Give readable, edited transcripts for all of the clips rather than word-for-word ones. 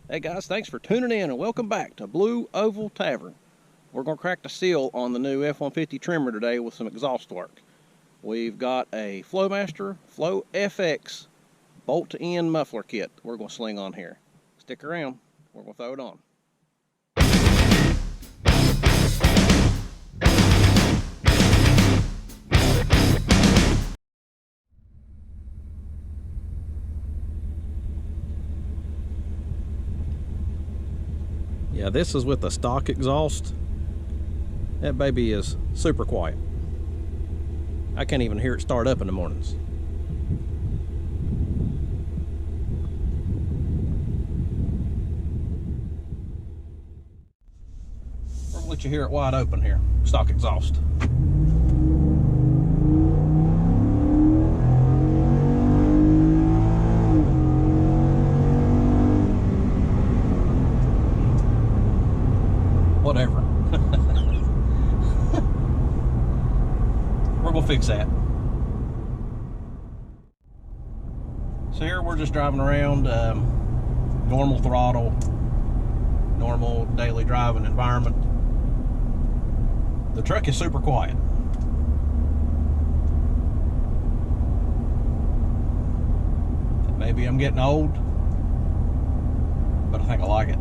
Hey guys, thanks for tuning in and welcome back to Blue Oval Tavern. We're going to crack the seal on the new F150 Tremor today with some exhaust work. We've got a Flowmaster FlowFX bolt-to-end muffler kit we're going to sling on here. Stick around, we're going to throw it on. Yeah, this is with the stock exhaust. That baby is super quiet. I can't even hear it start up in the mornings. I'll let you hear it wide open here. Stock exhaust. Whatever. We're gonna fix that. So here we're just driving around, normal throttle, normal daily driving environment. The truck is super quiet. Maybe I'm getting old, but I think I like it.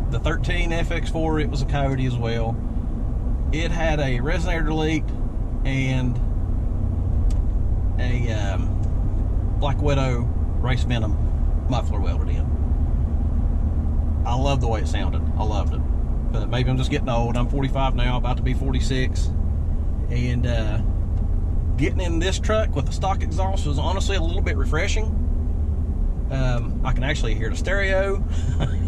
The 13 FX4, it was a Coyote as well. It had a resonator leak and a Black Widow Race Venom muffler welded in. I love the way it sounded. I loved it. But maybe I'm just getting old. I'm 45 now, about to be 46. And getting in this truck with the stock exhaust was honestly a little bit refreshing. I can actually hear the stereo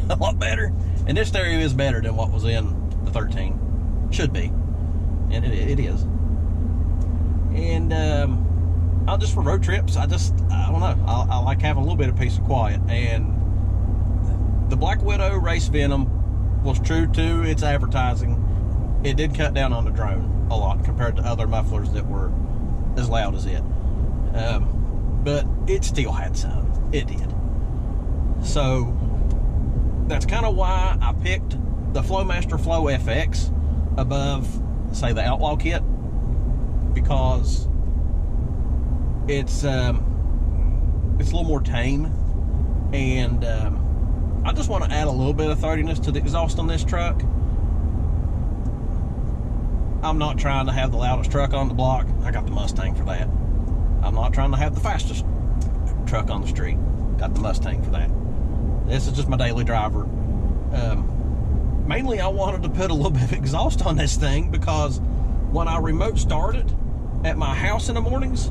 a lot better. And this stereo is better than what was in the 13. Should be. And it is. And I'll just for road trips, I don't know. I like having a little bit of peace and quiet. And the Black Widow Race Venom was true to its advertising. It did cut down on the drone a lot compared to other mufflers that were as loud as it. But it still had some. It did. So that's kind of why I picked the Flowmaster FlowFX above, say, the Outlaw kit, because it's a little more tame, and I just want to add a little bit of throatiness to the exhaust on this truck. I'm not trying to have the loudest truck on the block. I got the Mustang for that. I'm not trying to have the fastest truck on the street. Got the Mustang for that. This is just my daily driver. Mainly I wanted to put a little bit of exhaust on this thing because when I remote start it at my house in the mornings,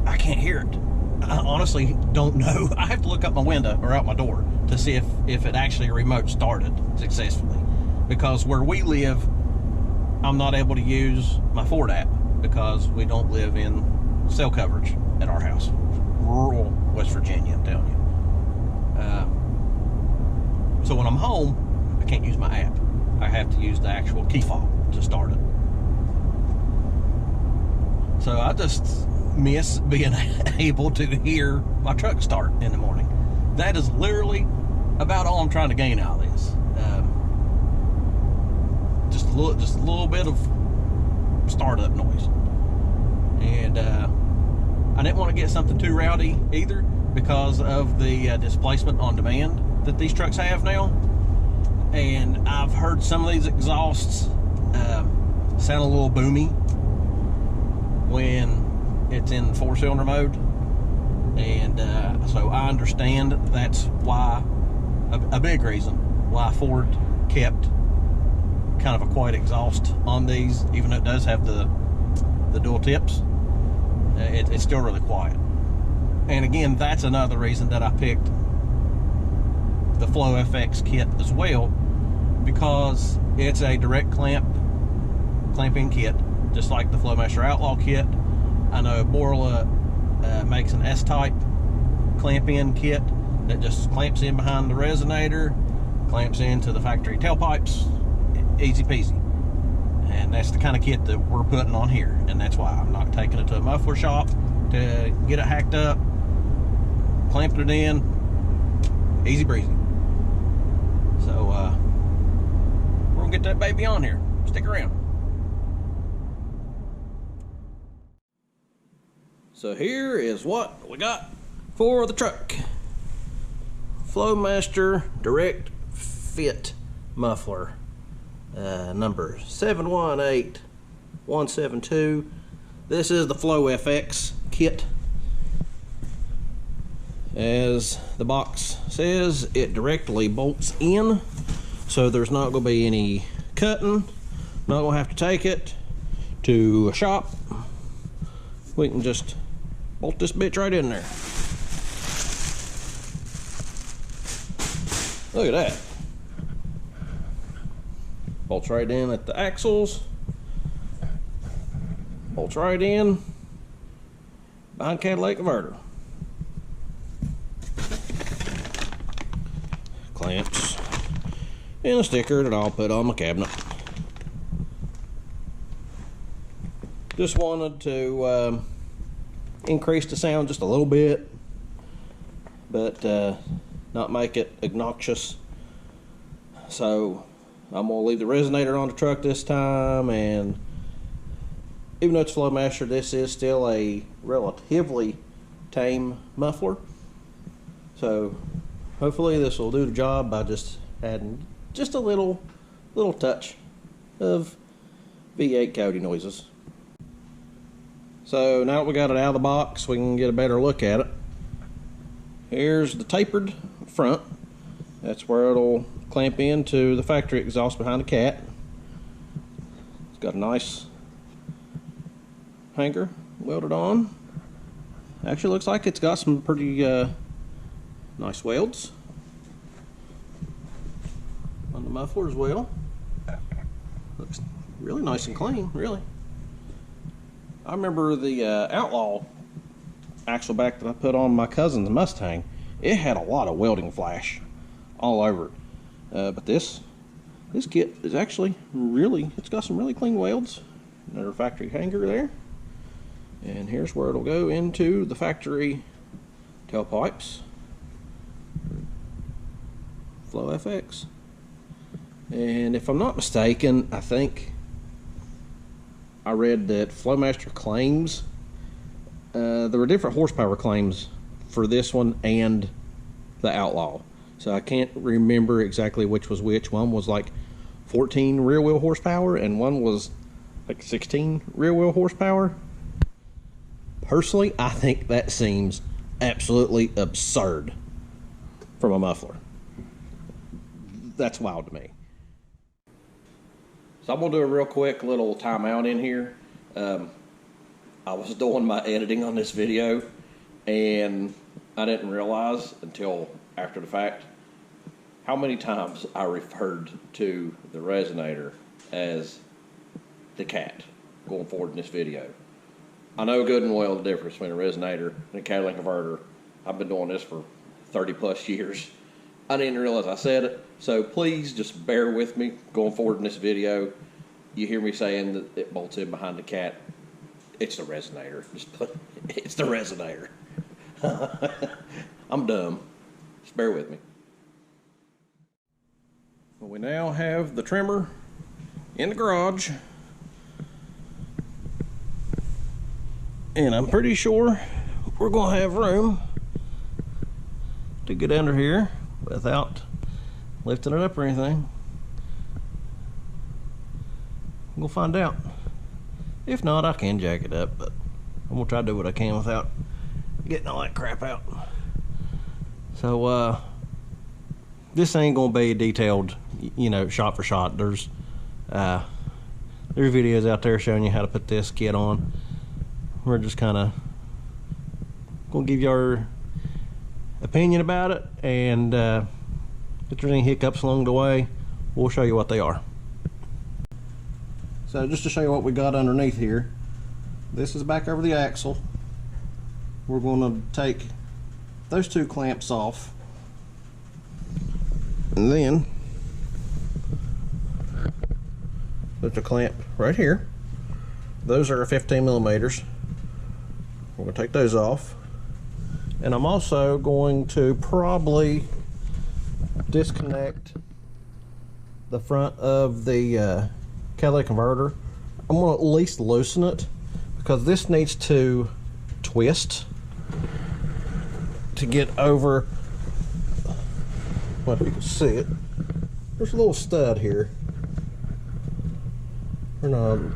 I can't hear it. I honestly don't know. I have to look up my window or out my door to see if it actually remote started successfully. Because where we live, I'm not able to use my Ford app because we don't live in cell coverage at our house. Rural West Virginia, I'm telling you. So when I'm home, I can't use my app. I have to use the actual key fob to start it. So I just miss being able to hear my truck start in the morning. That is literally about all I'm trying to gain out of this. Just a little bit of startup noise. And I didn't want to get something too rowdy either because of the displacement on demand that these trucks have now. And I've heard some of these exhausts sound a little boomy when it's in 4-cylinder mode. And so I understand that's why, a big reason why Ford kept kind of a quiet exhaust on these, even though it does have the dual tips. It's still really quiet. And again, that's another reason that I picked the FlowFX kit as well, because it's a direct clamping kit, just like the Flowmaster Outlaw kit. I know Borla makes an S-type clamp-in kit that just clamps in behind the resonator, clamps into the factory tailpipes, easy peasy. And that's the kind of kit that we're putting on here, and that's why I'm not taking it to a muffler shop. to get it hacked up, clamped it in, easy breezy. So we're gonna get that baby on here. Stick around. So here is what we got for the truck. Flowmaster Direct Fit muffler, number 718172. This is the FlowFX kit. As the box says, it directly bolts in, so there's not going to be any cutting. Not going to have to take it to a shop. We can just bolt this bitch right in there. Look at that. Bolts right in at the axles. Bolts right in behind catalytic converter. Clamps and a sticker that I'll put on my cabinet. Just wanted to increase the sound just a little bit, but not make it obnoxious. So I'm gonna leave the resonator on the truck this time, and even though it's Flowmaster, this is still a relatively tame muffler. So hopefully this will do the job by just adding just a little touch of V8 Cody noises. So now that we got it out of the box, we can get a better look at it. Here's the tapered front. That's where it'll clamp into the factory exhaust behind the cat. It's got a nice hanger welded on. Actually looks like it's got some pretty nice welds on the muffler as well. Looks really nice and clean, really. I remember the Outlaw axle back that I put on my cousin's Mustang. It had a lot of welding flash all over it. But this kit is actually it's got some really clean welds. Another factory hanger there. And here's where it'll go into the factory tailpipes. FlowFX. And if I'm not mistaken, I think I read that Flowmaster claims there were different horsepower claims for this one and the Outlaw. So I can't remember exactly which was which. One was like 14 rear wheel horsepower and one was like 16 rear wheel horsepower. Personally, I think that seems absolutely absurd from a muffler. That's wild to me. So I'm gonna do a real quick little timeout in here. I was doing my editing on this video and I didn't realize until after the fact how many times I referred to the resonator as the cat going forward in this video. I know good and well the difference between a resonator and a catalytic converter. I've been doing this for 30 plus years. I didn't realize I said it, so please just bear with me going forward in this video. You hear me saying that it bolts in behind the cat. It's the resonator. It's the resonator. I'm dumb. Just bear with me. Well, we now have the Tremor in the garage. And I'm pretty sure we're going to have room to get under here without lifting it up or anything. We'll find out. If not, I can jack it up, but I'm going to try to do what I can without getting all that crap out. So, this ain't going to be detailed, you know, shot for shot. There's videos out there showing you how to put this kit on. We're just kind of going to give you our opinion about it, and if there's any hiccups along the way, we'll show you what they are. So just to show you what we got underneath here, this is back over the axle. We're going to take those two clamps off, and then there's a clamp right here. Those are 15 millimeters. We're going to take those off. And I'm also going to probably disconnect the front of the catalytic converter. I'm going to at least loosen it because this needs to twist to get over. Well, if you can see it, there's a little stud here. Or no,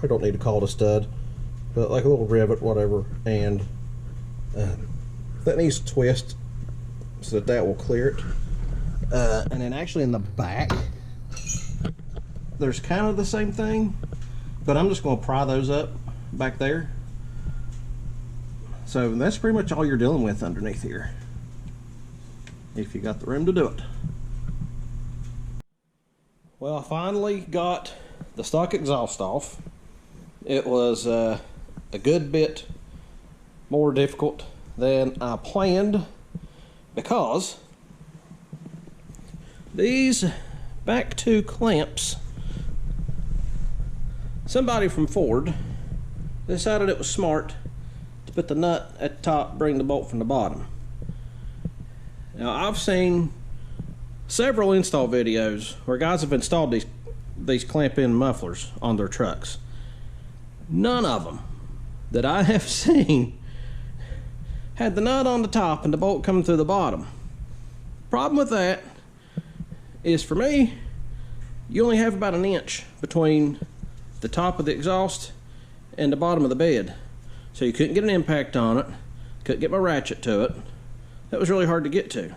I don't need to call it a stud, but like a little rivet, whatever, and that needs to twist so that that will clear it. And then actually in the back, there's kind of the same thing, but I'm just going to pry those up back there. So that's pretty much all you're dealing with underneath here, if you got the room to do it. Well, I finally got the stock exhaust off. It was a good bit more difficult than I planned because these back two clamps, somebody from Ford decided it was smart to put the nut at the top, bring the bolt from the bottom. Now, I've seen several install videos where guys have installed these clamp-in mufflers on their trucks. None of them that I have seen had the nut on the top and the bolt coming through the bottom. Problem with that is, for me, you only have about an inch between the top of the exhaust and the bottom of the bed. So you couldn't get an impact on it, couldn't get my ratchet to it. That was really hard to get to.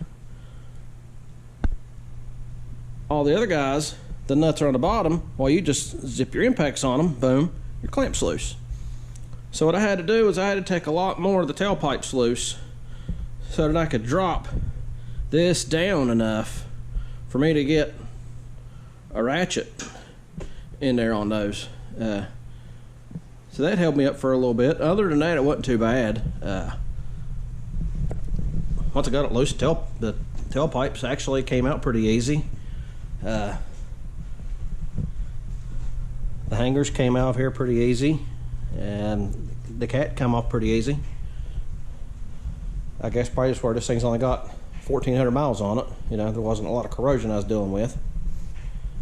All the other guys, the nuts are on the bottom, while you just zip your impacts on them, boom, your clamp's loose. So what I had to do is I had to take a lot more of the tailpipes loose so that I could drop this down enough for me to get a ratchet in there on those. So that held me up for a little bit. Other than that, it wasn't too bad. Once I got it loose, the tailpipes actually came out pretty easy. The hangers came out of here pretty easy, and the cat come off pretty easy. I guess probably just where this thing's only got 1,400 miles on it. You know, there wasn't a lot of corrosion I was dealing with.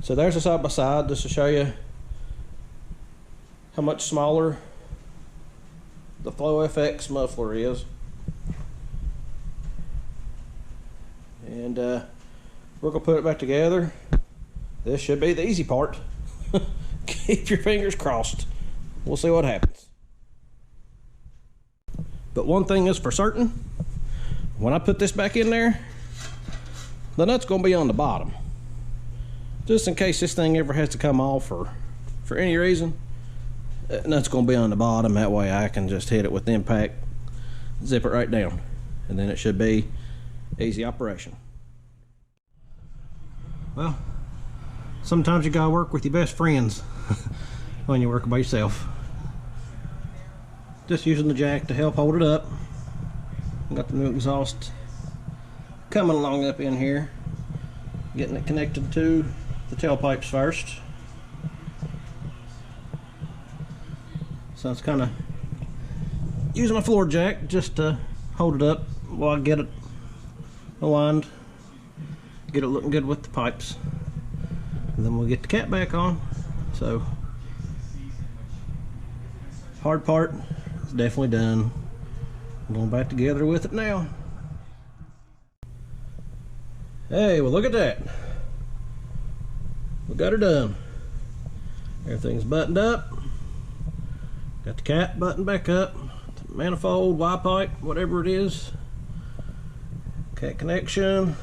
So there's a side by side just to show you how much smaller the FlowFX muffler is. And we're gonna put it back together. This should be the easy part. Keep your fingers crossed. We'll see what happens. But one thing is for certain, when I put this back in there, the nut's gonna be on the bottom. Just in case this thing ever has to come off or for any reason, that nut's gonna be on the bottom. That way I can just hit it with the impact, zip it right down, and then it should be easy operation. Well, sometimes you gotta work with your best friends when you're working by yourself. Just using the jack to help hold it up. Got the new exhaust coming along up in here. Getting it connected to the tailpipes first. So it's kind of using my floor jack just to hold it up while I get it aligned, get it looking good with the pipes, and then we'll get the cat back on. So hard part is definitely done. I'm going back together with it now. Hey, well, look at that. We got her done. Everything's buttoned up. Got the cat buttoned back up. The manifold, Y pipe, whatever it is. Cat connection.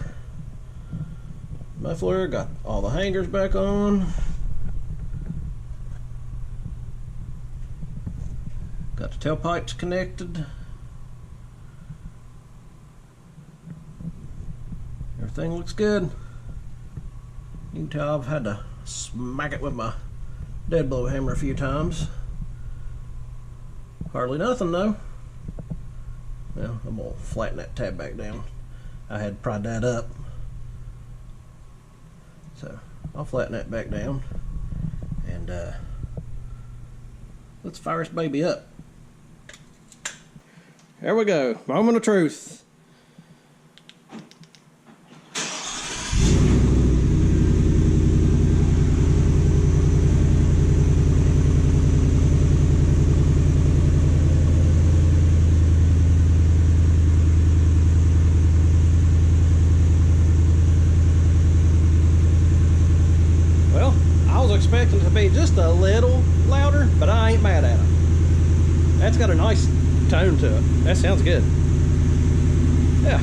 Muffler, got all the hangers back on. Got the tailpipes connected. Everything looks good. You can tell I've had to smack it with my dead blow hammer a few times. Hardly nothing though. Well, I'm gonna flatten that tab back down. I had pried that up. So I'll flatten that back down and let's fire this baby up. There we go. Moment of truth. Well, I was expecting it to be just a little louder, but I ain't mad at it. That's got a nice tone to it. That sounds good. Yeah.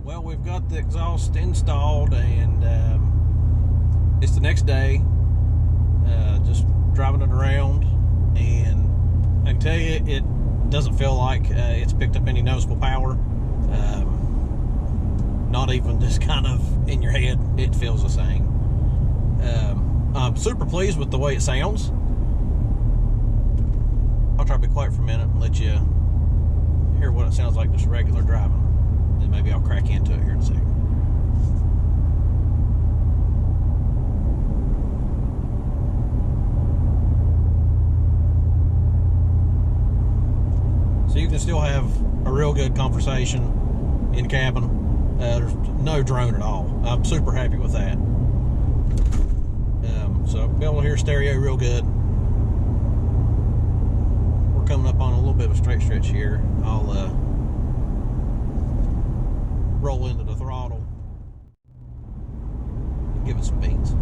Well, we've got the exhaust installed, and it's the next day. Just driving it around, and I can tell you, it doesn't feel like it's picked up any noticeable power. Not even just kind of in your head, it feels the same. I'm super pleased with the way it sounds. I'll try to be quiet for a minute and let you hear what it sounds like just regular driving. Then maybe I'll crack into it here in a second. So you can still have a real good conversation in the cabin. There's no drone at all. I'm super happy with that. So I'll be able to hear stereo real good. We're coming up on a little bit of a straight stretch here. I'll roll into the throttle and give it some beats.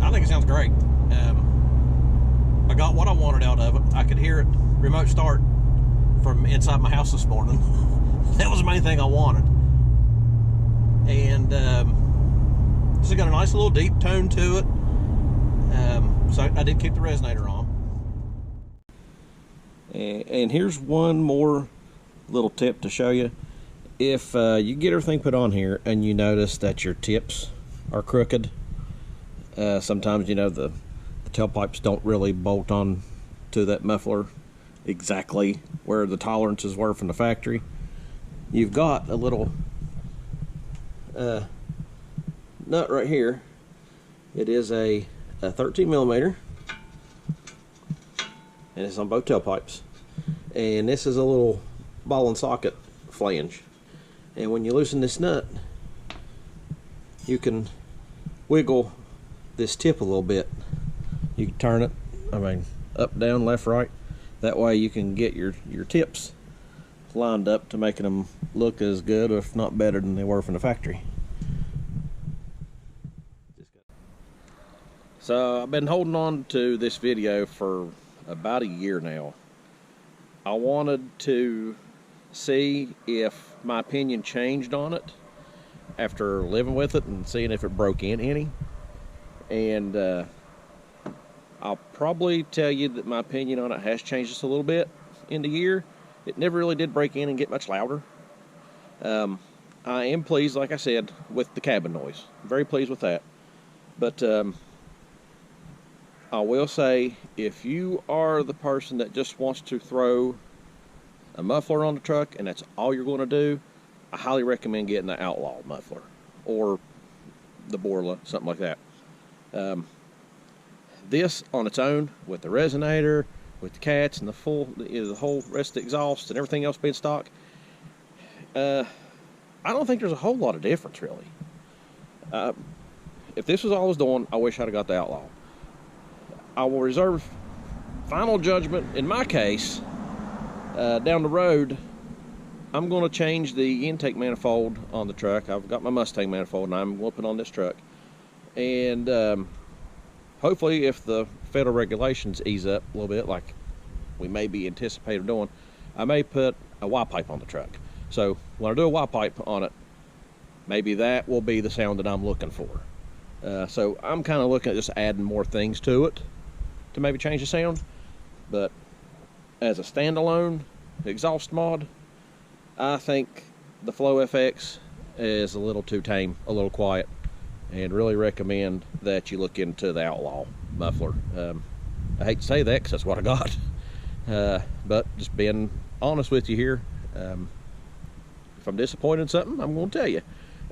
I think it sounds great. I got what I wanted out of it. I could hear it remote start from inside my house this morning. That was the main thing I wanted. And this has got a nice little deep tone to it. So I did keep the resonator on. And here's one more little tip to show you. If you get everything put on here and you notice that your tips are crooked, sometimes, you know, the tailpipes don't really bolt on to that muffler exactly where the tolerances were from the factory. You've got a little nut right here. It is a 13 millimeter, and it's on both tailpipes. And this is a little ball and socket flange. And when you loosen this nut, you can wiggle this tip a little bit. You can turn it, up, down, left, right. That way you can get your tips lined up to making them look as good, if not better, than they were from the factory. So I've been holding on to this video for about a year now. I wanted to see if my opinion changed on it after living with it and seeing if it broke in any. And I'll probably tell you that my opinion on it has changed just a little bit in the year. It never really did break in and get much louder. I am pleased, like I said, with the cabin noise. Very pleased with that. But I will say, if you are the person that just wants to throw a muffler on the truck and that's all you're going to do, I highly recommend getting the Outlaw muffler or the Borla, something like that. This on its own, with the resonator, with the cats and the whole rest of the exhaust and everything else being stock, I don't think there's a whole lot of difference, really. If this was all I was doing, I wish I'd have got the Outlaw. I will reserve final judgment, in my case, down the road I'm going to change the intake manifold on the truck. I've got my Mustang manifold, and I'm going to put on this truck. And hopefully, if the federal regulations ease up a little bit, like we may be anticipating doing, I may put a Y pipe on the truck. So when I do a Y pipe on it, maybe that will be the sound that I'm looking for. So I'm kind of looking at just adding more things to it to maybe change the sound. But as a standalone exhaust mod, I think the FlowFX is a little too tame, a little quiet, and really recommend that you look into the Outlaw muffler. I hate to say that because that's what I got, but just being honest with you here, if I'm disappointed in something, I'm going to tell you.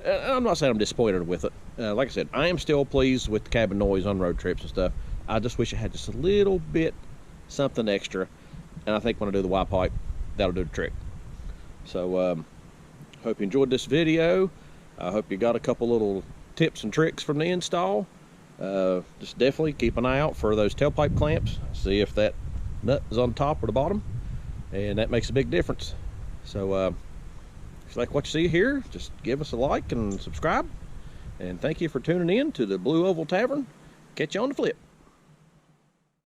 I'm not saying I'm disappointed with it. Like I said, I am still pleased with the cabin noise on road trips and stuff. I just wish it had just a little bit something extra, and I think when I do the Y pipe, that'll do the trick. So hope you enjoyed this video. I hope you got a couple little tips and tricks from the install. Just definitely keep an eye out for those tailpipe clamps. See if that nut is on top or the bottom, and that makes a big difference. So if you like what you see here, just give us a like and subscribe. And thank you for tuning in to the Blue Oval Tavern. Catch you on the flip.